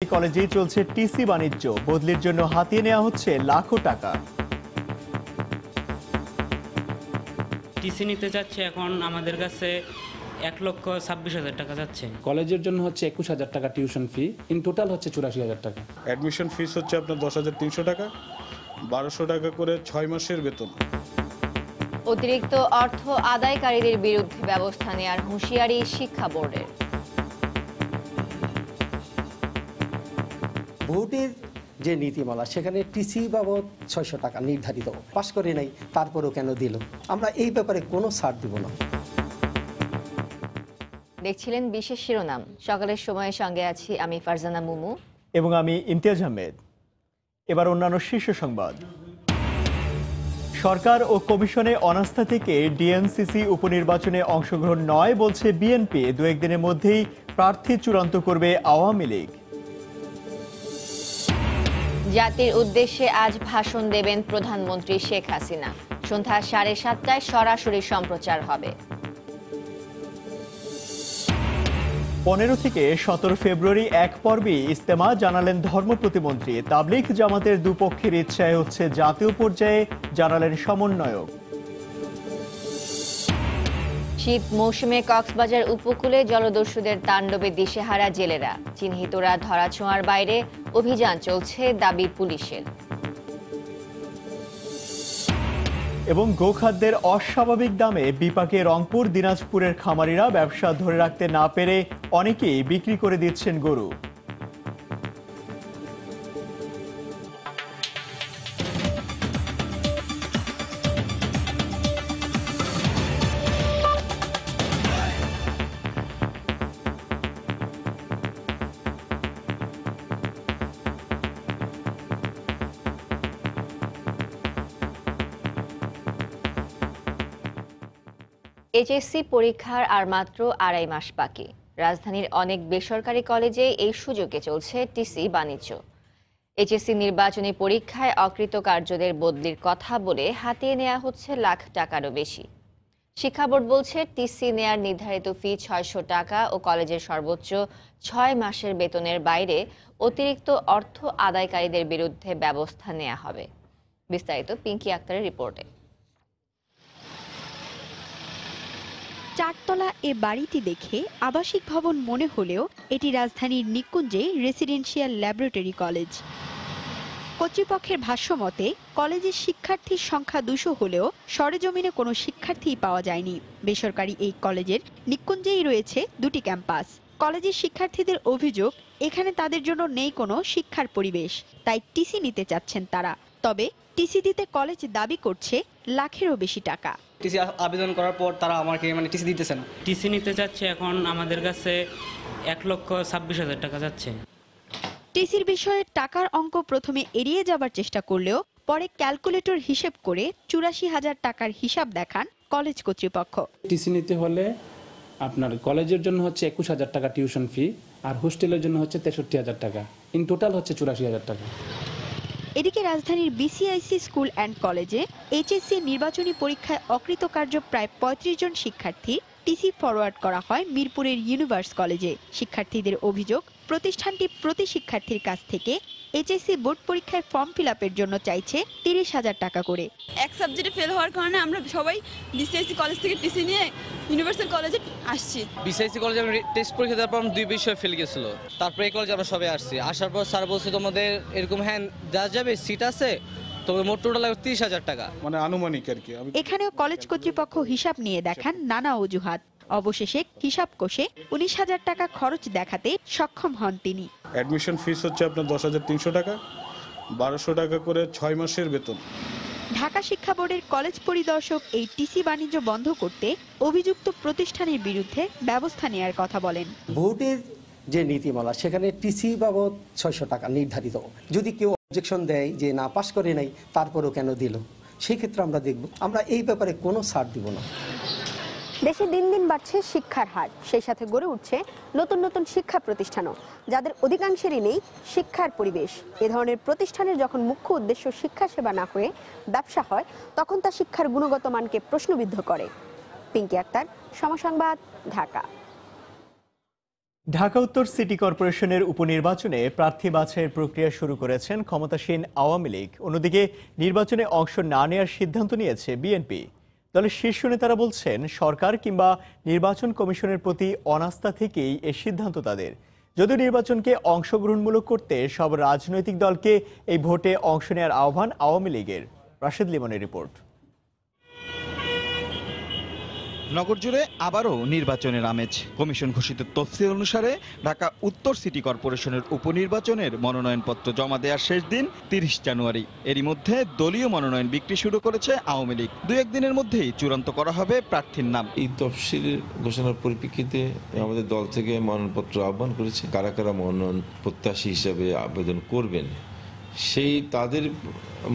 কলেজেই চলছে টিসি বাণিজ্য, বদলির জন্য হাতিয়ে নেওয়া হচ্ছে লাখো টাকা। টিসি নিতে যাচ্ছে এখন আমাদের কাছে 1,26,000 টাকা যাচ্ছে। কলেজের জন্য হচ্ছে 21,000 টাকা টিউশন ফি, ইন টোটাল হচ্ছে 84,000 টাকা। অ্যাডমিশন ফিস হচ্ছে আপনার 10,300 টাকা, 1200 টাকা করে 6 মাসের বেতন। অতিরিক্ত অর্থ আদায়কারীদের বিরুদ্ধে ব্যবস্থা নেওয়ার হুঁশিয়ারি শিক্ষা বোর্ডের। ভোটের যে নীতিমালা সেখানে টিসি বাবদ 600 টাকা নির্ধারিত, পাশ করে নাই তারপরেও কেন দিল? আমরা এই ব্যাপারে কোনো ছাড় দিব না। দেখছিলেন বিশেষ শিরোনাম। সকালের সময়ের সঙ্গে আছি আমি ফারজানা মুমু এবং আমি ইমতিয়াজ আহমেদ। এবার অন্যান্য শীর্ষ সংবাদ। সরকার ও কমিশনে অনাস্থা থেকে ডিএনসিসি উপনির্বাচনে অংশগ্রহণ নয় বলছে বিএনপি। দু একদিনের মধ্যেই প্রার্থী চূড়ান্ত করবে আওয়ামী লীগ। জাতির উদ্দেশ্যে আজ ভাষণ দেবেন প্রধানমন্ত্রী শেখ হাসিনা। সন্ধ্যা 7:30টায় সরাসরি সম্প্রচার হবে। 15 থেকে 17 ফেব্রুয়ারি এক পর্বে ইজতেমা জানালেন ধর্ম প্রতিমন্ত্রী। তাবলিগ জামাতের দুপক্ষের ইচ্ছায় হচ্ছে জাতীয় পর্যায়ে, জানালেন সমন্বয়ক। শীত মৌসুমে কক্সবাজার উপকূলে জলদস্যুদের তাণ্ডবে দিশেহারা জেলেরা। চিহ্নিতরা ধরাছোঁয়ার বাইরে, অভিযান চলছে দাবি পুলিশের। এবং গোখাদ্যের অস্বাভাবিক দামে বিপাকে রংপুর দিনাজপুরের খামারিরা। ব্যবসা ধরে রাখতে না পেরে অনেকেই বিক্রি করে দিচ্ছেন গরু। এইচএসসি পরীক্ষার আর মাত্র 2.5 মাস বাকি। রাজধানীর অনেক বেসরকারি কলেজে এই সুযোগে চলছে টিসি বাণিজ্য। এইচএসসি নির্বাচনী পরীক্ষায় অকৃতকার্যদের বদলির কথা বলে হাতিয়ে নেওয়া হচ্ছে লাখ টাকারও বেশি। শিক্ষা বোর্ড বলছে টিসি নেয়ার নির্ধারিত ফি 600 টাকা ও কলেজের সর্বোচ্চ 6 মাসের বেতনের বাইরে অতিরিক্ত অর্থ আদায়কারীদের বিরুদ্ধে ব্যবস্থা নেওয়া হবে। বিস্তারিত পিঙ্কি আক্তারের রিপোর্টে। চারতলা এ বাড়িটি দেখে আবাসিক ভবন মনে হলেও এটি রাজধানীর নিকুঞ্জে রেসিডেন্সিয়াল ল্যাবরেটরি কলেজ। কর্তৃপক্ষের ভাষ্যমতে কলেজের শিক্ষার্থীর সংখ্যা 200 হলেও সরেজমিনে কোনো শিক্ষার্থীই পাওয়া যায়নি। বেসরকারি এই কলেজের নিকুঞ্জেই রয়েছে 2টি ক্যাম্পাস। কলেজের শিক্ষার্থীদের অভিযোগ, এখানে তাদের জন্য নেই কোনো শিক্ষার পরিবেশ, তাই টিসি নিতে চাচ্ছেন তারা। তবে টিসি দিতে কলেজ দাবি করছে লাখেরও বেশি টাকা। টিসি আবেদন করার পর তারা আমাকে টিসি দিতেছে না। টিসি নিতে যাচ্ছে এখন আমাদের কাছে 1,26,000 টাকা যাচ্ছে। টিসির বিষয়ে টাকার অঙ্ক প্রথমে এড়িয়ে যাবার চেষ্টা করলেও পরে ক্যালকুলেটর হিসেব করে 84,000 টাকার হিসাব দেখান কলেজ কর্তৃপক্ষ। টিসি নিতে হলে আপনার কলেজের জন্য হচ্ছে 21,000 টাকা টিউশন ফি, আর হোস্টেলের জন্য হচ্ছে 63,000 টাকা, ইন টোটাল হচ্ছে 84,000 টাকা। এদিকে রাজধানীর বিসিআইসি স্কুল অ্যান্ড কলেজে এইচএসসি নির্বাচনী পরীক্ষায় অকৃতকার্য প্রায় 35 জন শিক্ষার্থী টিসি ফরওয়ার্ড করা হয় মিরপুরের ইউনিভার্স কলেজে। শিক্ষার্থীদের অভিযোগ, প্রতিষ্ঠানটি প্রতি শিক্ষার্থীর কাছ থেকে এইচএসসি বোর্ড পরীক্ষায় ফর্ম ফিল আপের জন্য চাইছে 30,000 টাকা করে। এক সাবজেক্টে ফেল হওয়ার কারণে আমরা সবাই বিসিআইসি কলেজ থেকে টিসি নিয়ে ইউনিভার্সাল কলেজে আসছি। বিসিআইসি কলেজে আমি টেস্ট পরীক্ষা দেওয়ার পর 2 বিষয়ে ফেল গেছিল। তারপরে এই কলেজে আমরা সবাই আসছি। আসার পর স্যার বলছে তোমাদের এরকম দেওয়া যাবে, সিট আছে, তবে মোট টোটাল 30,000 টাকা, আনুমানিক আর কি। এখানেও কলেজ কর্তৃপক্ষ হিসাব নিয়ে দেখান নানা অজুহাত। অবশেষে হিসাব কষে 19,000 টাকা খরচ দেখাতে সক্ষম হন তিনি। অ্যাডমিশন ফিস হচ্ছে আপনার 10,300 টাকা, 1200 টাকা করে 6 মাসের বেতন। ঢাকা শিক্ষা বোর্ডের কলেজ পরিদর্শক এই টিসি বাণিজ্য বন্ধ করতে অভিযুক্ত প্রতিষ্ঠানের বিরুদ্ধে ব্যবস্থা নেয়ার কথা বলেন। ভোটের যে নীতিমালা সেখানে টিসি বাবদ 600 টাকা নির্ধারিত। যদি কেউ অবজেকশন দেয় যে না, পাশ করে নাই তারপরেও কেন দিল, সেই ক্ষেত্রে আমরা দেখব। আমরা এই ব্যাপারে কোনো ছাড় দিব না। দেশে দিন দিন বাড়ছে শিক্ষার হার, সেই সাথে গড়ে উঠছে নতুন নতুন শিক্ষা প্রতিষ্ঠানও, যাদের অধিকাংশেরই নেই শিক্ষার পরিবেশ। এ ধরনের প্রতিষ্ঠানের যখন মুখ্য উদ্দেশ্য শিক্ষা সেবা না হয়ে ব্যবসা হয়, তখন তা শিক্ষার গুণগত মানকে প্রশ্নবিদ্ধ করে। পিঙ্কি আক্তার, সময় সংবাদ, ঢাকা। ঢাকা উত্তর সিটি কর্পোরেশনের উপনির্বাচনে প্রার্থী বাছাইয়ের প্রক্রিয়া শুরু করেছেন ক্ষমতাসীন আওয়ামী লীগ। অন্যদিকে নির্বাচনে অংশ না নেওয়ার সিদ্ধান্ত নিয়েছে বিএনপি। দলের শীর্ষ নেতারা বলছেন সরকার কিংবা নির্বাচন কমিশনের প্রতি অনাস্থা থেকেই এ সিদ্ধান্ত তাদের। যদিও নির্বাচনকে অংশগ্রহণমূলক করতে সব রাজনৈতিক দলকে এই ভোটে অংশ নেওয়ার আহ্বান আওয়ামী লীগের। রাশেদ লিমনের রিপোর্ট। নগর জুড়ে আবারও নির্বাচনের আমেজ। কমিশন ঘোষিত তফসিল অনুসারে ঢাকা উত্তর সিটি কর্পোরেশনের উপনির্বাচনের মনোনয়নপত্র জমা দেওয়ার শেষ দিন 30 জানুয়ারি। এরই মধ্যে দলীয় মনোনয়ন বিক্রি শুরু করেছে আওয়ামী লীগ। 2-1 দিনের মধ্যেই চূড়ান্ত করা হবে প্রার্থীর নাম। এই তফসিলের ঘোষণার পরিপ্রেক্ষিতে আমাদের দল থেকে মনোনয়নপত্র আহ্বান করেছে। কারা কারা মনোনয়ন প্রত্যাশী হিসাবে আবেদন করবেন সেই তাদের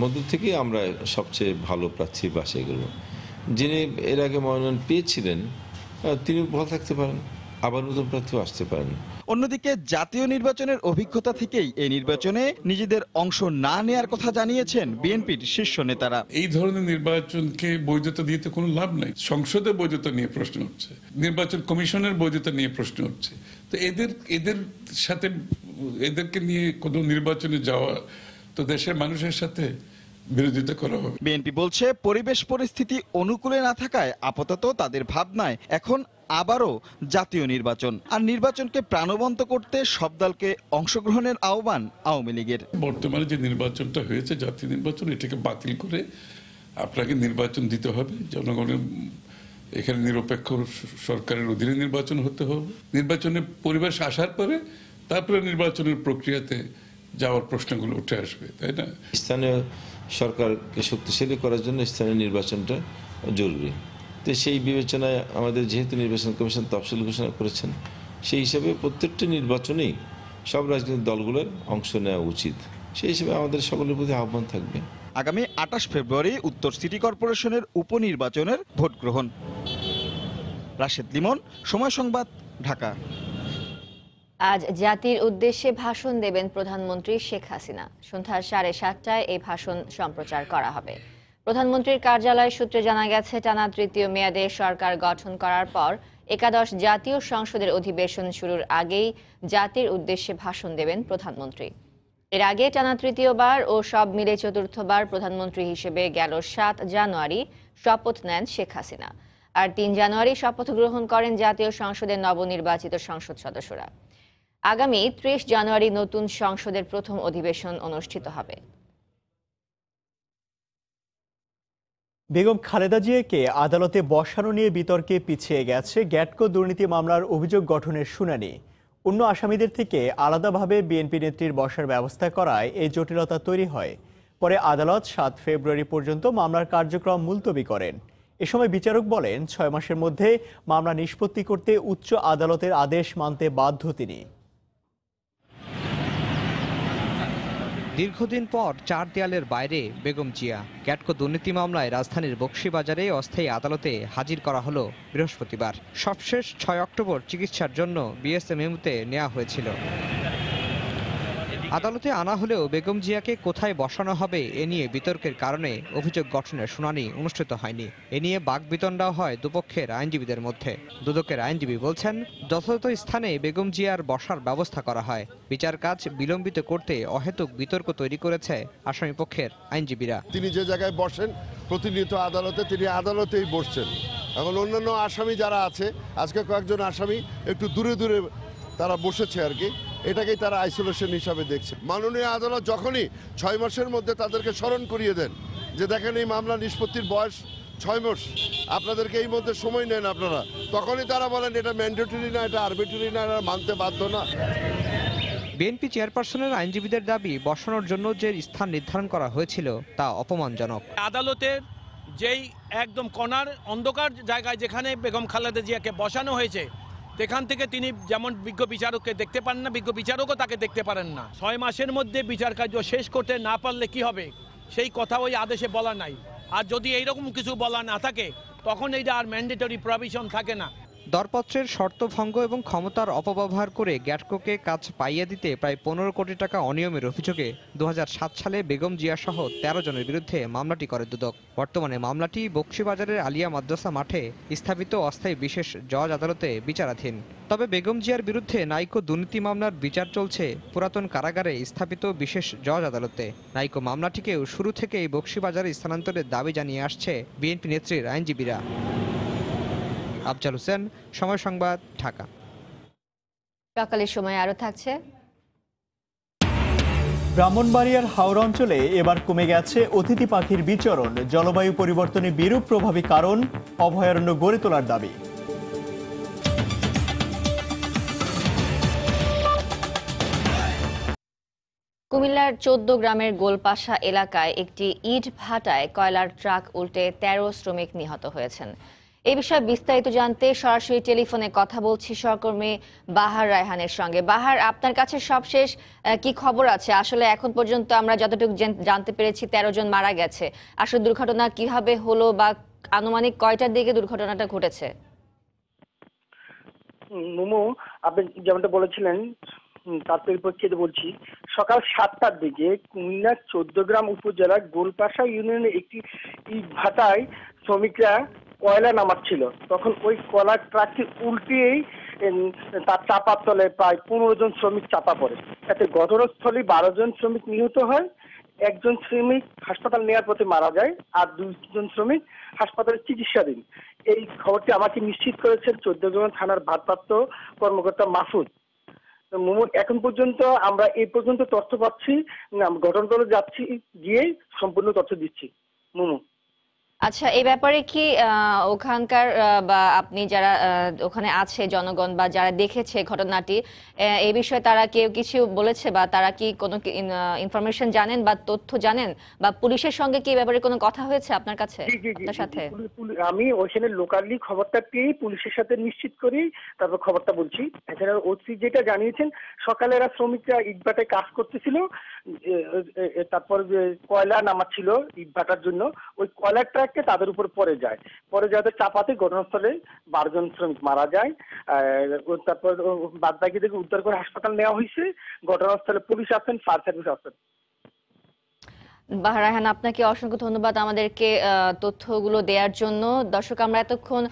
মধ্য থেকে আমরা সবচেয়ে ভালো প্রার্থী বাছাই করব। যিনি এর আগে মনোনয়ন পেয়েছিলেন তিনি ভালো থাকতে পারেন, আবার নতুন প্রার্থীও আসতে পারেন। অন্যদিকে জাতীয় নির্বাচনের অভিজ্ঞতা থেকেই এই নির্বাচনে নিজেদের অংশ না নেয়ার কথা জানিয়েছেন বিএনপির শীর্ষ নেতারা। এই ধরনের নির্বাচনকে বৈধতা দিতে কোনো লাভ নাই। সংসদে বৈধতা নিয়ে প্রশ্ন হচ্ছে, নির্বাচন কমিশনের বৈধতা নিয়ে প্রশ্ন হচ্ছে। তো এদের সাথে এদেরকে নিয়ে কোনো নির্বাচনে যাওয়া তো দেশের মানুষের সাথে বিরোধিতা করা হবে। বিএনপি বলছে পরিবেশ পরিস্থিতি অনুকূলে না থাকায় আপাতত তাদের ভাবনায় এখন আবারও জাতীয় নির্বাচন, আর নির্বাচনকে প্রাণবন্ত করতে সব দলকে অংশগ্রহণের আহ্বান আওয়ামী লীগের। বর্তমানে যে নির্বাচনটা হয়েছে জাতীয় নির্বাচন, এটাকে বাতিল করে আপনাকে নির্বাচন দিতে হবে। জনগণের এখানে নিরপেক্ষ সরকারের অধীনে নির্বাচন হতে হবে। নির্বাচনের পরিবেশ আসার পরে তারপরে নির্বাচনের প্রক্রিয়াতে যাওয়ার প্রশ্নগুলো উঠে আসবে, তাই না? স্থানীয় সরকারকে শক্তিশালী করার জন্য স্থানীয় নির্বাচনটা জরুরি। তো সেই বিবেচনায় আমাদের যেহেতু নির্বাচন কমিশন তফসিল ঘোষণা করেছেন, সেই হিসাবে প্রত্যেকটি নির্বাচনেই সব রাজনৈতিক দলগুলোর অংশ নেওয়া উচিত। সেই হিসেবে আমাদের সকলের প্রতি আহ্বান থাকবে। আগামী 28 ফেব্রুয়ারি উত্তর সিটি কর্পোরেশনের উপনির্বাচনের ভোট গ্রহণ। রাশেদ লিমন, সময় সংবাদ, ঢাকা। আজ জাতির উদ্দেশ্যে ভাষণ দেবেন প্রধানমন্ত্রী শেখ হাসিনা। সন্ধ্যা 7:30টায় এই ভাষণ সম্প্রচার করা হবে। প্রধানমন্ত্রীর কার্যালয় সূত্রে জানা গেছে, টানা তৃতীয় মেয়াদে সরকার গঠন করার পর একাদশ জাতীয় সংসদের অধিবেশন শুরুর আগেই জাতির উদ্দেশ্যে ভাষণ দেবেন প্রধানমন্ত্রী। এর আগে টানা তৃতীয়বার ও সব মিলে চতুর্থবার প্রধানমন্ত্রী হিসেবে গেল 7 জানুয়ারি শপথ নেন শেখ হাসিনা, আর 3 জানুয়ারি শপথ গ্রহণ করেন জাতীয় সংসদের নবনির্বাচিত সংসদ সদস্যরা। আগামী 30 জানুয়ারি নতুন সংসদের প্রথম অধিবেশন অনুষ্ঠিত হবে। বেগম খালেদা জিয়াকে আদালতে বসানো নিয়ে বিতর্কে পিছিয়ে গেছে গ্যাটকো দুর্নীতি মামলার অভিযোগ গঠনের শুনানি। অন্য আসামিদের থেকে আলাদাভাবে বিএনপি নেত্রীর বসার ব্যবস্থা করায় এই জটিলতা তৈরি হয়। পরে আদালত 7 ফেব্রুয়ারি পর্যন্ত মামলার কার্যক্রম মুলতবি করেন। এ সময় বিচারক বলেন 6 মাসের মধ্যে মামলা নিষ্পত্তি করতে উচ্চ আদালতের আদেশ মানতে বাধ্য তিনি। দীর্ঘদিন পর 4 দেয়ালের বাইরে বেগম জিয়া গ্যাটকো দুর্নীতি মামলায় রাজধানীর বকশীবাজারে অস্থায়ী আদালতে হাজির করা হলো বৃহস্পতিবার। সবশেষ 6 অক্টোবর চিকিৎসার জন্য বিএসএমএমতে নেওয়া হয়েছিল। আদালতে আনা হলেও বেগম জিয়াকে কোথায় বসানো হবে এ নিয়ে বিতর্কের কারণে অভিযোগ গঠনের শুনানি অনুষ্ঠিত হয়নি। এ নিয়ে বাকবিতণ্ডাও হয় দুপক্ষের আইনজীবীদের মধ্যে। দুদকের আইনজীবী বলছেন, যথাযথ স্থানে বেগম জিয়ার বসার ব্যবস্থা করা হয়। বিচার কাজ বিলম্বিত করতে অহেতুক বিতর্ক তৈরি করেছে আসামিপক্ষের আইনজীবীরা। তিনি যে জায়গায় বসেন প্রতিনিয়ত আদালতে, তিনি আদালতেই বসছেন। এখন অন্যান্য আসামি যারা আছে, আজকে কয়েকজন আসামি একটু দূরে দূরে তারা বসেছে আর কি, এটাকেই তারা আইসোলেশন হিসাবে দেখছে। মাননীয় আদালত যখনই 6 মাসের মধ্যে তাদেরকে স্মরণ করিয়ে দেন যে দেখেন এই মামলা নিষ্পত্তির বয়স 6 মাস, আপনাদেরকে এই মধ্যে সময় নেন আপনারা, তখনই তারা বলেন এটা ম্যান্ডেটরি না, এটা আরবিট্রারি না, এটা মানতে বাধ্য না। বিএনপি চেয়ারপারসনের আইনজীবীদের দাবি, বসানোর জন্য যে স্থান নির্ধারণ করা হয়েছিল তা অপমানজনক। আদালতের যেই একদম কর্নার অন্ধকার জায়গায় যেখানে বেগম খালেদা জিয়াকে বসানো হয়েছে, সেখান থেকে তিনি যেমন বিজ্ঞ বিচারককে দেখতে পারেন না, বিজ্ঞ বিচারকও তাকে দেখতে পারেন না। 6 মাসের মধ্যে বিচার কার্য শেষ করতে না পারলে কি হবে সেই কথা ওই আদেশে বলা নাই। আর যদি এইরকম কিছু বলা না থাকে তখন এইটা আর ম্যান্ডেটরি প্রভিশন থাকে না। দরপত্রের শর্ত ভঙ্গ এবং ক্ষমতার অপব্যবহার করে গ্যাটকোকে কাজ পাইয়ে দিতে প্রায় 15 কোটি টাকা অনিয়মের অভিযোগে 2007 সালে বেগম জিয়া সহ 13 জনের বিরুদ্ধে মামলাটি করে দুদক। বর্তমানে মামলাটি বকশীবাজারের আলিয়া মাদ্রাসা মাঠে স্থাপিত অস্থায়ী বিশেষ জজ আদালতে বিচারাধীন। তবে বেগম জিয়ার বিরুদ্ধে নাইকো দুর্নীতি মামলার বিচার চলছে পুরাতন কারাগারে স্থাপিত বিশেষ জজ আদালতে। নাইকো মামলাটিকেও শুরু থেকেই বকশীবাজারে স্থানান্তরের দাবি জানিয়ে আসছে বিএনপি নেত্রীর আইনজীবীরা। আফজাল হোসেন, সময় সংবাদ, ঢাকা। সকালের সময় আরো থাকছে। ব্রাহ্মণবাড়িয়ার হাওড়া অঞ্চলে এবার কমে গেছে অতিথি পাখির বিচরণ। জলবায়ু পরিবর্তনে বিরূপ প্রভাবী কারণ, অভয়ারণ্য গড়ে তোলার দাবি। কুমিল্লার 14 গ্রামের গোলপাশা এলাকায় একটি ইট ভাটায় কয়লার ট্রাক উল্টে 13 শ্রমিক নিহত হয়েছেন। এই বিষয়ে বিস্তারিত জানতে সরাসরি টেলিফোনে কথা বলছি সহকর্মী বাহার রায়হানের সঙ্গে। বাহার, আপনার কাছে সবশেষ কি খবর আছে? আসলে এখন পর্যন্ত আমরা যতটুকু জানতে পেরেছি 13 জন মারা গেছে। আসলে দুর্ঘটনা কিভাবে হলো বা আনুমানিক কয়টার দিকে দুর্ঘটনাটা ঘটেছে? মোমো, আপনি যেমনটা বলেছিলেন তার পরিপ্রেক্ষিতে বলছি, সকাল 7টার দিকে কুমিল্লার 14 গ্রাম উপজেলার গোলপাশা ইউনিয়নের একটি ইট ভাটায় শ্রমিকরা কয়লা নামাচ্ছিল। তখন ওই কয়লার ট্রাকটি উল্টেই তার চাপার তলে প্রায় 15 জন শ্রমিক চাপা পড়ে। এতে ঘটনাস্থলে 12 জন শ্রমিক নিহত হয়, একজন শ্রমিক হাসপাতাল নেওয়ার পথে মারা যায়, আর 2 জন শ্রমিক হাসপাতালে চিকিৎসাধীন। এই খবরটি আমাকে নিশ্চিত করেছেন 14 গ্রাম থানার ভারপ্রাপ্ত কর্মকর্তা মাসুদ। এখন পর্যন্ত আমরা এই পর্যন্ত তথ্য পাচ্ছি, ঘটনাস্থলে যাচ্ছি, গিয়ে সম্পূর্ণ তথ্য দিচ্ছি। মুমু, আচ্ছা, এই ব্যাপারে কি ওখানকার বা আপনি যারা ওখানে আছে জনগণ বা যারা দেখেছে ঘটনাটি, এই বিষয়ে তারা কেউ কিছু বলেছে বা তারা কি কোনো ইনফরমেশন জানেন বা তথ্য জানেন, বা পুলিশের সঙ্গে কি এই ব্যাপারে কোনো কথা হয়েছে আপনার কাছে, আপনার সাথে? আমি ওইখানে লোকালি খবরটা পেয়ে পুলিশের সাথে নিশ্চিত করি তারপর খবরটা বলছি। এছাড়া ওসি যেটা জানিয়েছেন, সকালে এরা শ্রমিকরা ইটভাটায় কাজ করতেছিল, তারপর কয়লা নামাচ্ছিল ইটভাটার জন্য, ওই কয়লার ট্রাক তাদের উপর পড়ে যায়, চাপাতে ঘটনাস্থলে 12 জন শ্রমিক মারা যায়। তারপর বাদ বাকিদেরকে উদ্ধার করে হাসপাতাল নেওয়া হয়েছে। ঘটনাস্থলে পুলিশ আছেন, ফায়ার সার্ভিস আছেন। বাহার রায়হান, আপনাকে অসংখ্য ধন্যবাদ আমাদেরকে তথ্যগুলো দেওয়ার জন্য। দর্শক, আমরা এতক্ষণ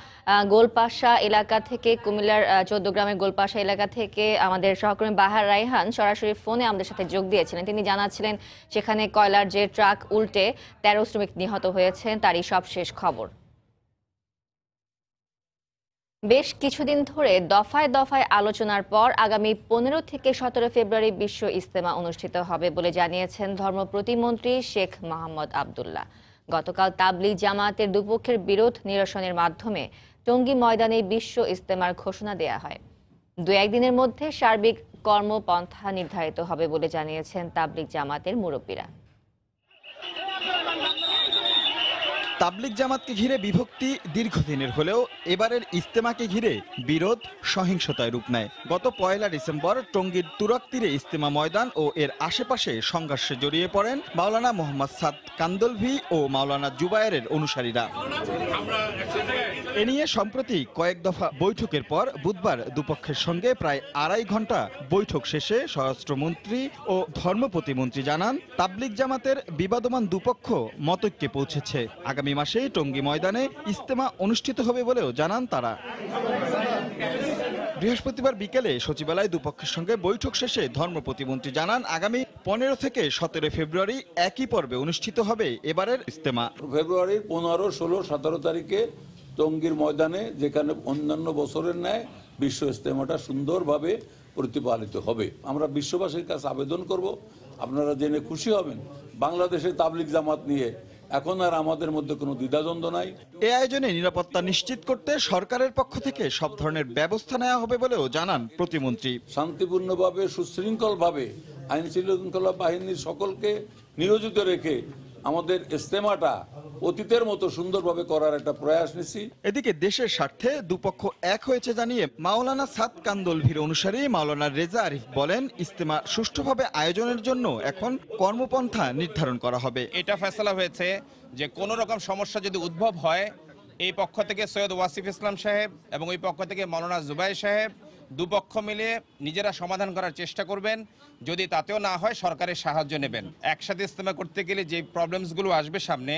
গোলপাশা এলাকা থেকে, কুমিল্লার 14 গ্রামের গোলপাশা এলাকা থেকে আমাদের সহকর্মী বাহার রায়হান সরাসরি ফোনে আমাদের সাথে যোগ দিয়েছিলেন। তিনি জানাচ্ছিলেন সেখানে কয়লার যে ট্রাক উল্টে 13 শ্রমিক নিহত হয়েছেন, তারই সবশেষ খবর। বেশ কিছুদিন ধরে দফায় দফায় আলোচনার পর আগামী 15 থেকে 17 ফেব্রুয়ারি বিশ্ব ইজতেমা অনুষ্ঠিত হবে বলে জানিয়েছেন ধর্ম প্রতিমন্ত্রী শেখ মোহাম্মদ আব্দুল্লাহ। গতকাল তাবলিগ জামায়াতের দুপক্ষের বিরোধ নিরসনের মাধ্যমে টঙ্গী ময়দানে বিশ্ব ইজতেমার ঘোষণা দেয়া হয়। 2-1 দিনের মধ্যে সার্বিক কর্মপন্থা নির্ধারিত হবে বলে জানিয়েছেন তাবলিগ জামায়াতের মুরব্বীরা। তাবলিগ জামাতকে ঘিরে বিভক্তি দীর্ঘদিনের হলেও এবারের ইজতেমাকে ঘিরে বিরোধ সহিংসতায় রূপ নেয়। গত 1 ডিসেম্বর টঙ্গীর তুরাগ তীরে ইজতেমা ময়দান ও এর আশেপাশে সংঘর্ষে জড়িয়ে পড়েন মাওলানা মোহাম্মদ সাদ কান্দলভি ও মাওলানা জুবায়েরের অনুসারীরা। এ নিয়ে সম্প্রতি কয়েক দফা বৈঠকের পর বুধবার দুপক্ষের সঙ্গে প্রায় 2.5 ঘন্টা বৈঠক শেষে স্বরাষ্ট্রমন্ত্রী ও ধর্ম প্রতিমন্ত্রী জানান, তাবলিগ জামাতের বিবাদমান দুপক্ষ মতৈক্যে পৌঁছেছে। আগামী মাসে টঙ্গী ময়দানে ইজতেমা অনুষ্ঠিত হবে বলেও জানান তারা। বৃহস্পতিবার বিকেলে সচিবালয়ে দুপক্ষের সঙ্গে বৈঠক শেষে ধর্ম প্রতিমন্ত্রী জানান, আগামী 15 থেকে 17 ফেব্রুয়ারি একই পর্বে অনুষ্ঠিত হবে এবারের ইজতেমা। ফেব্রুয়ারির 15, 16, 17 তারিখে টঙ্গীর ময়দানে, যেখানে অন্যান্য বছরের ন্যায় বিশ্ব ইজতেমাটা সুন্দরভাবে প্রতিপালিত হবে। আমরা বিশ্ববাসীর কাছে আবেদন করব, আপনারা জেনে খুশি হবেন বাংলাদেশের তাবলিগ জামাত নিয়ে এখন আর আমাদের মধ্যে কোনো দ্বিধাদ্বন্দ্ব নাই। এই আয়োজনে নিরাপত্তা নিশ্চিত করতে সরকারের পক্ষ থেকে সব ধরনের ব্যবস্থা নেওয়া হবে বলেও জানান প্রতিমন্ত্রী। শান্তিপূর্ণভাবে, সুশৃঙ্খলভাবে আইন শৃঙ্খলা বাহিনীর সকলকে নিয়োজিত রেখে আমাদের ইজতেমাটা অতীতের মতো সুন্দরভাবে করার একটা প্রয়াস নিচ্ছি। এদিকে দেশের স্বার্থে দুপক্ষ এক হয়েছে জানিয়ে মাওলানা সাদ কান্দলভির অনুসারী মাওলানা রেজা আরিফ বলেন, ইজতেমা সুষ্ঠুভাবে আয়োজনের জন্য এখন কর্মপন্থা নির্ধারণ করা হবে। এটা ফয়সালা হয়েছে যে কোনো রকম সমস্যা যদি উদ্ভব হয় এই পক্ষ থেকে সৈয়দ ওয়াসিফ ইসলাম সাহেব এবং ওই পক্ষ থেকে মৌলানা জুবাইর সাহেব দুপক্ষ মিলে নিজেরা সমাধান করার চেষ্টা করবেন। যদি তাতেও না হয় সরকারের সাহায্য নেবেন। একসাথে ইজতেমা করতে গেলে যে প্রবলেমসগুলো আসবে সামনে,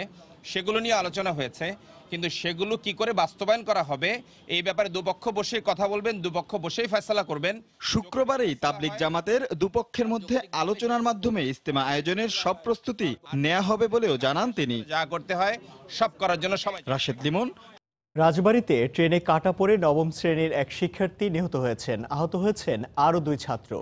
সেগুলো নিয়ে আলোচনা হয়েছে, কিন্তু সেগুলো কি করে বাস্তবায়ন করা হবে এই ব্যাপারে দুপক্ষ বসেই কথা বলবেন, দুপক্ষ বসেই ফয়সালা করবেন। শুক্রবারেই তাবলিগ জামাতের দুপক্ষের মধ্যে আলোচনার মাধ্যমে ইজতেমা আয়োজনের সব প্রস্তুতি নেওয়া হবে বলেও জানান তিনি। যা করতে হয় সব করার জন্য সবাই। রাশেদ লিমন। রাজবাড়ীতে ট্রেনে কাটা পড়ে নবম শ্রেণীর এক শিক্ষার্থী নিহত হয়েছেন, আহত হয়েছেন আরও 2 ছাত্র।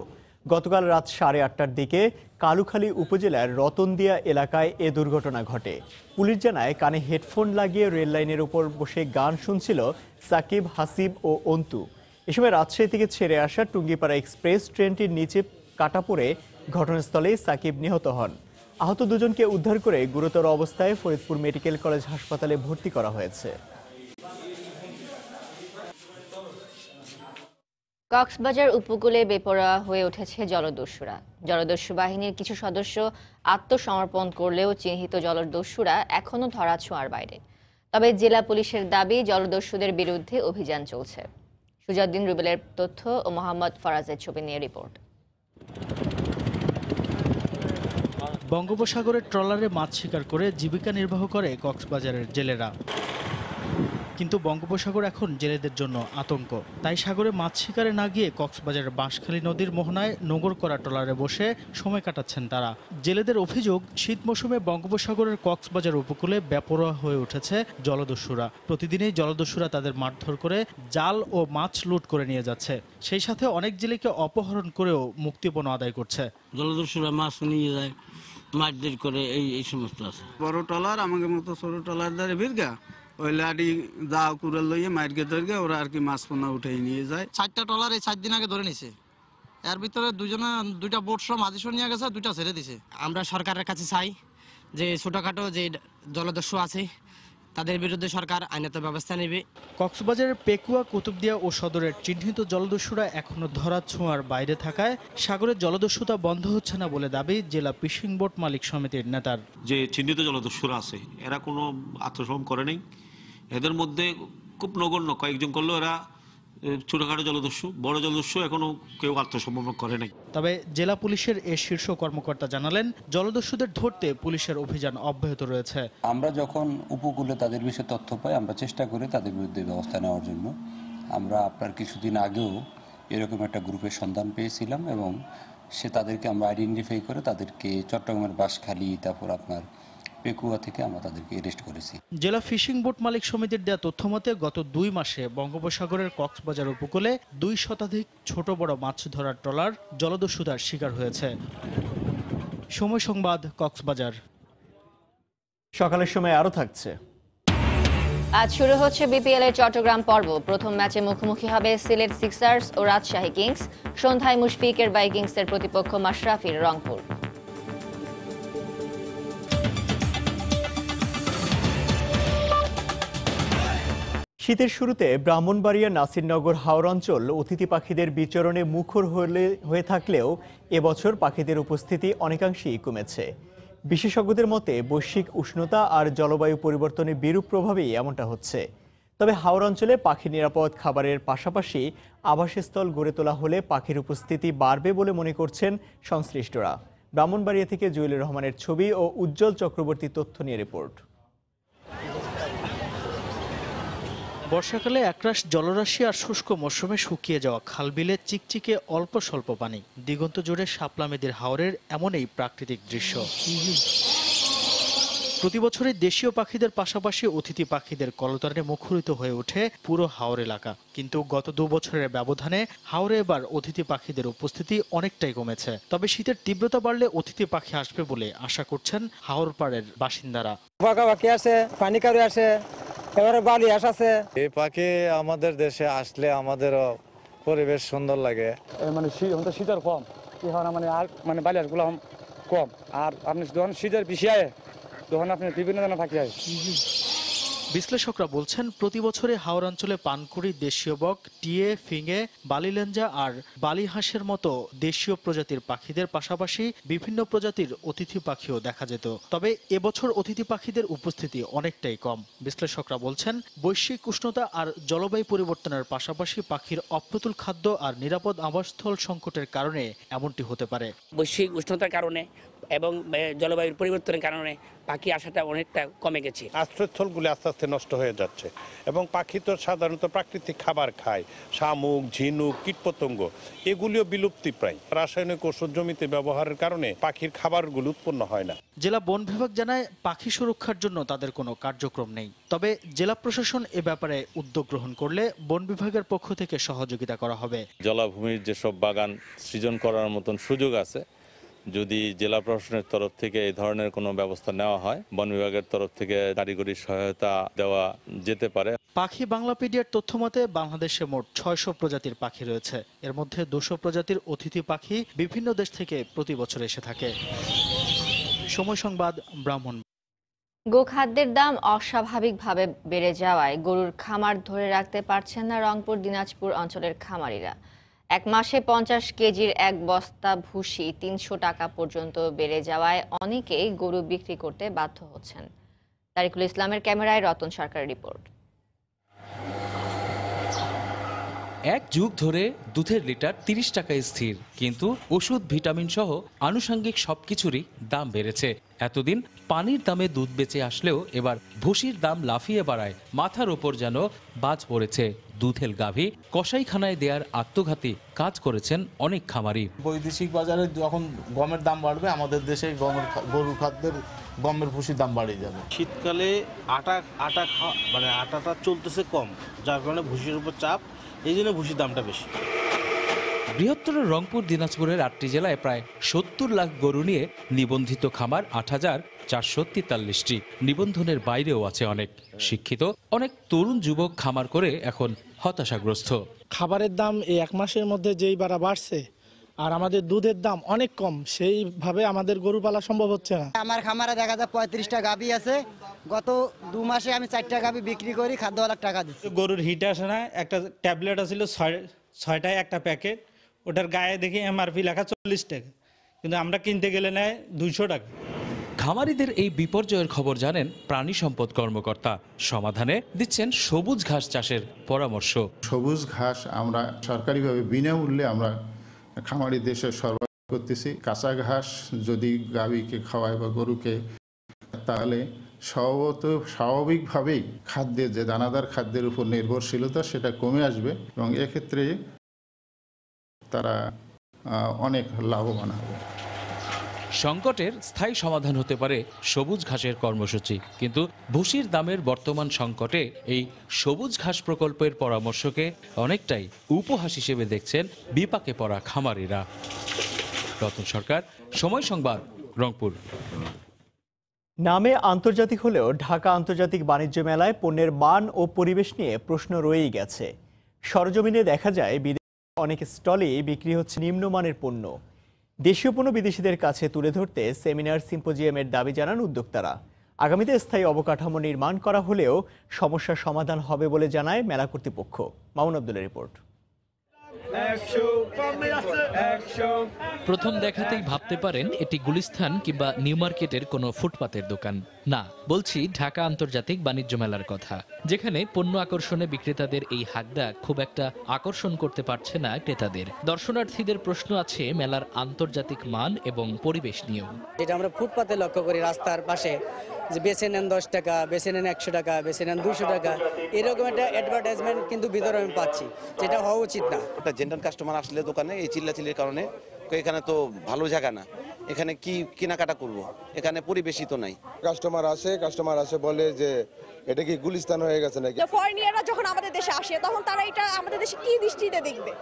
গতকাল রাত 8:30টার দিকে কালুখালী উপজেলার রতনদিয়া এলাকায় এ দুর্ঘটনা ঘটে। পুলিশ জানায় কানে হেডফোন লাগিয়ে রেল লাইনের উপর বসে গান শুনছিল সাকিব, হাসিব ও অন্তু। এ সময় রাজশাহী থেকে ছেড়ে আসা টুঙ্গিপাড়া এক্সপ্রেস ট্রেনটির নিচে কাটা পড়ে ঘটনাস্থলেই সাকিব নিহত হন। আহত 2 জনকে উদ্ধার করে গুরুতর অবস্থায় ফরিদপুর মেডিকেল কলেজ হাসপাতালে ভর্তি করা হয়েছে। কক্সবাজার উপকূলে বেপরোয়া হয়ে উঠেছে জলদস্যুরা। জলদস্যু বাহিনীর কিছু সদস্য আত্মসমর্পণ করলেও চিহ্নিত জলদস্যুরা এখনও ধরাছোঁয়ার বাইরে। তবে জেলা পুলিশের দাবি, জলদস্যুদের বিরুদ্ধে অভিযান চলছে। সুজাউদ্দিন রুবেলের তথ্য ও মোহাম্মদ ফরাজের ছবি নিয়ে রিপোর্ট। বঙ্গোপসাগরের ট্রলারে মাছ শিকার করে জীবিকা নির্বাহ করে কক্সবাজারের জেলেরা। কিন্তু বঙ্গোপসাগর এখন জেলেদের জন্য আতঙ্ক। তাই সাগরে মাছ শিকারে না গিয়ে কক্সবাজারের বাঁশখালী নদীর মোহনায় নোঙর করা ট্রলারে বসে সময় কাটাচ্ছেন তারা। জেলেদের অভিযোগ, শীত মৌসুমে বঙ্গোপসাগরের কক্সবাজার উপকূলে বেপরোয়া হয়ে উঠেছে জলদস্যুরা। প্রতিদিনই জলদস্যুরা তাদের মারধর করে জাল ও মাছ লুট করে নিয়ে যাচ্ছে। সেই সাথে অনেক জেলেকে অপহরণ করেও মুক্তিপণ আদায় করছে। জলদস্যুরা মাছ নিয়ে যায়, মারধর করে, এই সমস্ত আছে। বড় ট্রলার আমাদের মতো ছোট ট্রলার ধরে ভিড়গা ওই লাডি দাও কুড়াল লইয়ে মাইরকে ধরগে ওরা আর কি মাছ পোনা উঠে নিয়ে যায়। 4টা ট্রলার এই 4 দিন আগে ধরে নিছে। এর ভিতরে 2টা বোট সহ মাঝি নিয়ে গেছে, 2টা ছেড়ে দিছে। আমরা সরকারের কাছে চাই যে ছোটখাটো যে জলদস্যু আছে তাদের বিরুদ্ধে সরকার আইনত ব্যবস্থা নেবে। কক্সবাজারের পেকুয়া, কুতুবদিয়া ও সদরের চিহ্নিত জলদস্যুরা এখনো ধরা ছোঁয়ার বাইরে থাকায় সাগরের জলদস্যুতা বন্ধ হচ্ছে না বলে দাবি জেলা ফিশিং বোট মালিক সমিতির নেতার। যে চিহ্নিত জলদস্যুরা আছে এরা কোনো আত্মসমর্পণ করে নাই। এদের মধ্যে খুব নগণ্য কয়েকজন করলেও এরা ছোটখাটো জলদস্যু, বড় জলদস্যু এখনো কেউ আত্মসমর্পণ করে নাই। তবে জেলা পুলিশের এ শীর্ষ কর্মকর্তা জানালেন, জলদস্যুদের ধরতে পুলিশের অভিযান অব্যাহত রয়েছে। আমরা যখন উপকূলে তাদের বিষয়ে তথ্য পাই, আমরা চেষ্টা করি তাদের বিরুদ্ধে ব্যবস্থা নেওয়ার জন্য। আমরা আপনার কিছুদিন আগেও এরকম একটা গ্রুপের সন্ধান পেয়েছিলাম এবং তাদেরকে আমরা আইডেন্টিফাই করে তাদেরকে চট্টগ্রামের বাঁশখালী, তারপর আপনার পেকুয়া থেকে আমরা তাদেরকে অ্যারেস্ট করেছি। জেলা ফিশিং বোট মালিক সমিতির দেয়া তথ্য মতে গত 2 মাসে বঙ্গোপসাগরের কক্সবাজার উপকূলে 2 শতাধিক ছোট বড় মাছ ধরার ট্রলার জলদস্যুতার শিকার হয়েছে। সময় সংবাদ, কক্সবাজার। সকালের সময় আরো থাকছে। আজ শুরু হচ্ছে বিপিএল এর চট্টগ্রাম পর্ব। প্রথম ম্যাচে মুখোমুখি হবে সিলেট সিক্সার্স ও রাজশাহী কিংস। সন্ধ্যায় মুশফিকের বাইকিংসের প্রতিপক্ষ মাশরাফির রংপুর। শীতের শুরুতে ব্রাহ্মণবাড়িয়া, নাসিরনগর, হাওড় অঞ্চল অতিথি পাখিদের বিচরণে মুখর হয়ে থাকলেও এবছর পাখিদের উপস্থিতি অনেকাংশেই কমেছে। বিশেষজ্ঞদের মতে বৈশ্বিক উষ্ণতা আর জলবায়ু পরিবর্তনের বিরূপ প্রভাবেই এমনটা হচ্ছে। তবে হাওড় অঞ্চলে পাখি নিরাপদ খাবারের পাশাপাশি আবাসস্থল গড়ে তোলা হলে পাখির উপস্থিতি বাড়বে বলে মনে করছেন সংশ্লিষ্টরা। ব্রাহ্মণবাড়িয়া থেকে জুয়েলুর রহমানের ছবি ও উজ্জ্বল চক্রবর্তী তথ্য নিয়ে রিপোর্ট। বর্ষাকালে একরাশ জলরাশি আর শুষ্ক মৌসুমে শুকিয়ে যাওয়া খালবিলে চিকচিকে অল্প স্বল্প পানি। দিগন্ত জুড়ে শাপলা মেদির হাওরের এমনই প্রাকৃতিক দৃশ্য। প্রতি বছরই দেশীয় পাখিদের পাশাপাশি অতিথি পাখিদের কলতানে মুখরিত হয়ে ওঠে পুরো হাওর এলাকা। কিন্তু গত 2 বছরের ব্যবধানে হাওরে এবার অতিথি পাখিদের উপস্থিতি অনেকটাই কমেছে। তবে শীতের তীব্রতা বাড়লে অতিথি পাখি আসবে বলে আশা করছেন হাওর পাড়ের বাসিন্দারা। পাখি আসে, পানি কারু আসে, এবারে বালি আসে। এই পাখি আমাদের দেশে আসলে আমাদেরও পরিবেশ সুন্দর লাগে। মানে শীতের কম মানে আর মানে বালি আসগুলো কম। আর আপনি যখন শীতের বেশি আয় তখন আপনি বিভিন্ন ধরনের পাখি হয়। বিশ্লেষকরা বলছেন প্রতি বছরে হাওর অঞ্চলে পানকুড়ি, দেশীয় বক, টিয়ে, ফিঙে, বালিলেঞ্জা আর বালিহাঁসের মতো দেশীয় প্রজাতির পাখিদের পাশাপাশি বিভিন্ন প্রজাতির অতিথি পাখিও দেখা যেত। তবে এবছর অতিথি পাখিদের উপস্থিতি অনেকটাই কম। বিশ্লেষকরা বলছেন বৈশ্বিক উষ্ণতা আর জলবায়ু পরিবর্তনের পাশাপাশি পাখির অপ্রতুল খাদ্য আর নিরাপদ আবাসস্থল সংকটের কারণে এমনটি হতে পারে। বৈশ্বিক উষ্ণতার কারণে এবং জলবায়ুর পরিবর্তনের কারণে পাখি আসাটা অনেকটা কমে গেছে। আশ্রয়স্থলগুলি আস্তে আস্তে নষ্ট হয়ে যাচ্ছে এবং পাখি তো সাধারণত প্রাকৃতিক খাবার খায়, শামুক, ঝিনুক, কীটপতঙ্গ, এগুলিও বিলুপ্তি প্রায়। রাসায়নিক ওষুধ জমিতে ব্যবহারের কারণে পাখির খাবারগুলো উৎপন্ন হয় না। জেলা বন বিভাগ জানায় পাখি সুরক্ষার জন্য তাদের কোনো কার্যক্রম নেই। তবে জেলা প্রশাসন এ ব্যাপারে উদ্যোগ গ্রহণ করলে বন বিভাগের পক্ষ থেকে সহযোগিতা করা হবে। জলাভূমির যেসব বাগান সৃজন করার মতন সুযোগ আছে, যদি জেলা প্রশাসনের তরফ থেকে এই ধরনের কোনো ব্যবস্থা নেওয়া হয়, বন বিভাগের তরফ থেকে কারিগরি সহায়তা দেওয়া যেতে পারে। পাখি বাংলাপিডিয়ার তথ্য মতে বাংলাদেশে মোট ৬০০ প্রজাতির পাখি রয়েছে। এর মধ্যে ২০০ প্রজাতির অতিথি পাখি বিভিন্ন দেশ থেকে প্রতি বছর এসে থাকে। সময় সংবাদ, ব্রাহ্মণ। গোখাদ্যের দাম অস্বাভাবিকভাবে বেড়ে যাওয়ায় গরুর খামার ধরে রাখতে পারছেন না রংপুর, দিনাজপুর অঞ্চলের খামারিরা। এক মাসে 50 কেজির এক বস্তা ভুসি ৩০০ টাকা পর্যন্ত বেড়ে যাওয়ায় অনেকেই গরু বিক্রি করতে বাধ্য হচ্ছেন। তারিকুল ইসলামের ক্যামেরায় রতন সরকারের রিপোর্ট। এক যুগ ধরে দুধের লিটার 30 টাকায় স্থির, কিন্তু ওষুধ, ভিটামিন সহ আনুষঙ্গিক সবকিছুরই দাম বেড়েছে। এতদিন পানির দামে দুধ বেঁচে আসলেও এবার ভুসির দাম লাফিয়ে বাড়ায় মাথার ওপর যেন বাজ পড়েছে। দুধের গাভী কসাইখানায় দেওয়ার আত্মঘাতী কাজ করেছেন অনেক খামারি। বৈদেশিক বাজারে যখন গমের দাম বাড়বে, আমাদের দেশে গরুর খাদ্যের গমের ভুসির দাম বাড়িয়ে যাবে। শীতকালে আটাটা চলতেছে কম, যার কারণে ভুসির উপর চাপ, এই জন্য ভুসির দামটা বেশি। বৃহত্তর রংপুর, দিনাজপুরের 8টি জেলায় প্রায় 70 লাখ গরু নিয়ে নিবন্ধিত খামার 8,443টি। নিবন্ধনের বাইরেও আছে অনেক শিক্ষিত, অনেক তরুণ যুবক খামার করে এখন হতাশাগ্রস্ত। খাবারের দাম এই এক মাসের মধ্যে যেই বাড়া বাড়ছে আর আমাদের দুধের দাম অনেক কম, সেইভাবে আমাদের গরু পালা সম্ভব হচ্ছে না। আমার খামারে দেখা যায় 35টা গাভী আছে, গত 2 মাসে আমি 4টা গাভী বিক্রি করি, খাদ্যওয়ালা টাকা দিচ্ছি। গরুর হিট আসে না, একটা ট্যাবলেট আছিল 6টায় একটা প্যাকেট, ওটার গায়ে দেখি এমআরপি লেখা 40 টাকা, কিন্তু আমরা কিনতে গেলে নেয় 200 টাকা। খামারিদের এই বিপর্যয়ের খবর জানেন প্রাণী সম্পদ কর্মকর্তা, সমাধানে দিচ্ছেন সবুজ ঘাস চাষের পরামর্শ। সবুজ ঘাস আমরা সরকারিভাবে বিনামূল্যে আমরা খামারি দেশে সরবরাহ করতেছি। কাঁচা ঘাস যদি গাভীকে খাওয়ায় বা গরুকে, তাহলে স্বাভাবিকভাবেই খাদ্যের যে দানাদার খাদ্যের উপর নির্ভরশীলতা সেটা কমে আসবে এবং এক্ষেত্রে তারা অনেক লাভবান হবে। সংকটের স্থায়ী সমাধান হতে পারে সবুজ ঘাসের কর্মসূচি, কিন্তু ভুসির দামের বর্তমান সংকটে এই সবুজ ঘাস প্রকল্পের পরামর্শকে অনেকটাই উপহাস হিসেবে দেখছেন বিপাকে পড়া খামারিরা। রতন সরকার, সময় সংবাদ, রংপুর। নামে আন্তর্জাতিক হলেও ঢাকা আন্তর্জাতিক বাণিজ্য মেলায় পণ্যের মান ও পরিবেশ নিয়ে প্রশ্ন রয়েই গেছে। সরজমিনে দেখা যায় বিদেশে অনেক স্টলেই বিক্রি হচ্ছে নিম্নমানের পণ্য। দেশীয় পণ্য বিদেশিদের কাছে তুলে ধরতে সেমিনার, সিম্পোজিয়ামের দাবি জানান উদ্যোক্তারা। আগামীতে স্থায়ী অবকাঠামো নির্মাণ করা হলেও সমস্যার সমাধান হবে বলে জানায় মেলা কর্তৃপক্ষ। মামুন আব্দুলের রিপোর্ট। প্রথম দেখাতেই ভাবতে পারেন এটি গুলিস্তান কিংবা নিউ মার্কেটের কোনো ফুটপাতের দোকান। না, বলছি ঢাকা আন্তর্জাতিক বাণিজ্য মেলার কথা, যেখানে পণ্য আকর্ষণে বিক্রেতাদের এই হাকদা খুব একটা আকর্ষণ করতে পারছে না ক্রেতাদের। দর্শনার্থীদের প্রশ্ন আছে মেলার আন্তর্জাতিক মান এবং পরিবেশ নিয়েও। যেটা আমরা ফুটপাতে লক্ষ্য করি, রাস্তার পাশে যে বেছে নেন 10 টাকা, বেছে নেন 100 টাকা, বেছে নেন 200 টাকা, এরকম একটা অ্যাডভার্টাইজমেন্ট কিন্তু ভিতরে আমি পাচ্ছি, যেটা হওয়া উচিত না। একটা জেনারেল কাস্টমার আসলে দোকানে এই চিল্লাচিল্লির কারণে, এখানে তো ভালো জায়গা না, এখানে কি কেনাকাটা করব, এখানে পরিবেশিত নাই। কাস্টমার আসে বলে যে এটা কি গুলিস্তান হয়ে গেছে নাকি। ফরেনিয়াররা যখন আমাদের দেশে আসে তখন তারা এটা আমাদের দেশে কি দৃষ্টিতে দেখবে।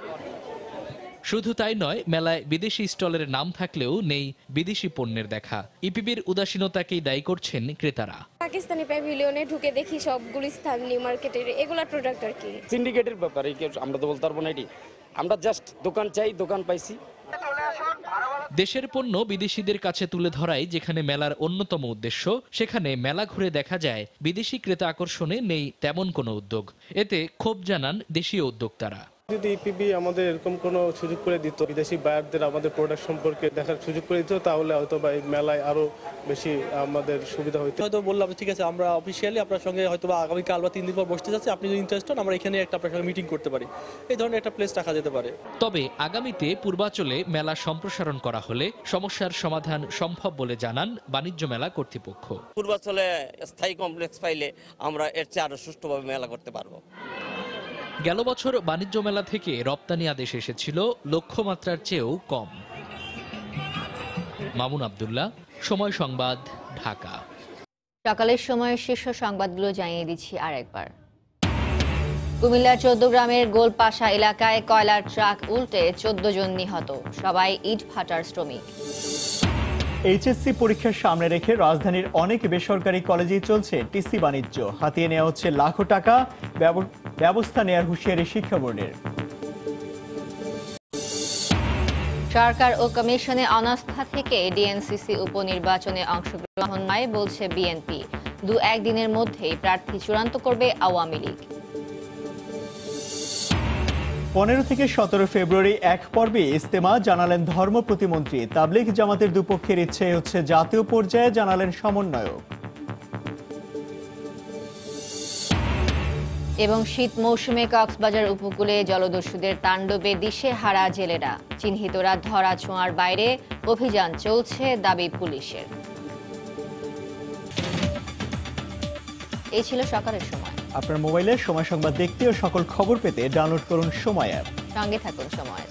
শুধু তাই নয়, মেলায় বিদেশি স্টলের নাম থাকলেও নেই বিদেশি পণ্যের দেখা। ইপিবির উদাসীনতাকেই দায়ী করছেন ক্রেতারা। পাকিস্তানি প্যাভিলিয়নে ঢুকে দেখি সব গুলিস্তান, নিউ মার্কেটের এগুলা প্রোডাক্ট আর কি। সিন্ডিকেটের ব্যাপারে আমরা তো বলতে পারবো না, এটি আমরা জাস্ট দোকান চাই, দোকান পাইছি। দেশের পণ্য বিদেশিদের কাছে তুলে ধরাই যেখানে মেলার অন্যতম উদ্দেশ্য, সেখানে মেলা ঘুরে দেখা যায় বিদেশি ক্রেতা আকর্ষণে নেই তেমন কোনো উদ্যোগ। এতে ক্ষোভ জানান দেশীয় উদ্যোক্তারা। যদি ইপিবি আমাদের এরকম কোনো সুযোগ করে দিত, বিদেশি বায়ারদের আমাদের প্রোডাক্ট সম্পর্কে দেখার সুযোগ করে দিত, তাহলে হয়তো বা এই মেলায় আরো বেশি আমাদের সুবিধা হইতো। হয়তো বললাম ঠিক আছে আমরা অফিসিয়ালি আপনার সঙ্গে হয়তো বা আগামীকাল বা 3 দিন পর বসতে যাচ্ছি, আপনি যদি ইন্টারেস্ট হন আমরা এখানে একটা আপনার সঙ্গে মিটিং করতে পারি, এই ধরনের একটা প্লেস রাখা যেতে পারে। তবে আগামীতে পূর্বাচলে মেলা সম্প্রসারণ করা হলে সমস্যার সমাধান সম্ভব বলে জানান বাণিজ্য মেলা কর্তৃপক্ষ। পূর্বাচলে স্থায়ী কমপ্লেক্স পাইলে আমরা এর চেয়ে আরো সুষ্ঠুভাবে মেলা করতে পারবো। গেল বছর বাণিজ্য মেলা থেকে রপ্তানি আদেশ এসেছিল লক্ষ্যমাত্রার চেয়েও কম। মামুন আব্দুল্লাহ, সময় সংবাদ, ঢাকা। সকালের সময়ের শীর্ষ সংবাদগুলো জানিয়ে দিচ্ছি আরেকবার। কুমিল্লার 14 গ্রামের গোলপাশা এলাকায় কয়লার ট্রাক উল্টে 14 জন নিহত, সবাই ইট ভাটার শ্রমিক। এইচএসসি পরীক্ষার সামনে রেখে রাজধানীর অনেক বেসরকারি কলেজেই চলছে টিসি বাণিজ্য। হাতিয়ে নেওয়া হচ্ছে লাখো টাকা, ব্যবস্থা নেয়ার হুঁশিয়ারি শিক্ষা বোর্ডের। সরকার ও কমিশনে অনাস্থা থেকে ডিএনসিসি উপনির্বাচনে অংশগ্রহণ নয় বলছে বিএনপি। 2-1 দিনের মধ্যেই প্রার্থী চূড়ান্ত করবে আওয়ামী লীগ। 15 থেকে 17 ফেব্রুয়ারি এক পর্বে ইজতেমা, জানালেন ধর্ম প্রতিমন্ত্রী। তাবলিগ জামাতের দুপক্ষের ইচ্ছে হচ্ছে জাতীয় পর্যায়ে, জানালেন সমন্বয়ক। এবং শীত মৌসুমে কক্সবাজার উপকূলে জলদস্যুদের তাণ্ডবে দিশেহারা জেলেরা, চিহ্নিতরা ধরা ছোঁয়ার বাইরে, অভিযান চলছে দাবি পুলিশের। এই ছিল সকালের সময়। আপনার মোবাইলে সময় সংবাদ দেখতে ও সকল খবর পেতে ডাউনলোড করুন সময় অ্যাপ। সঙ্গে থাকুন সময়।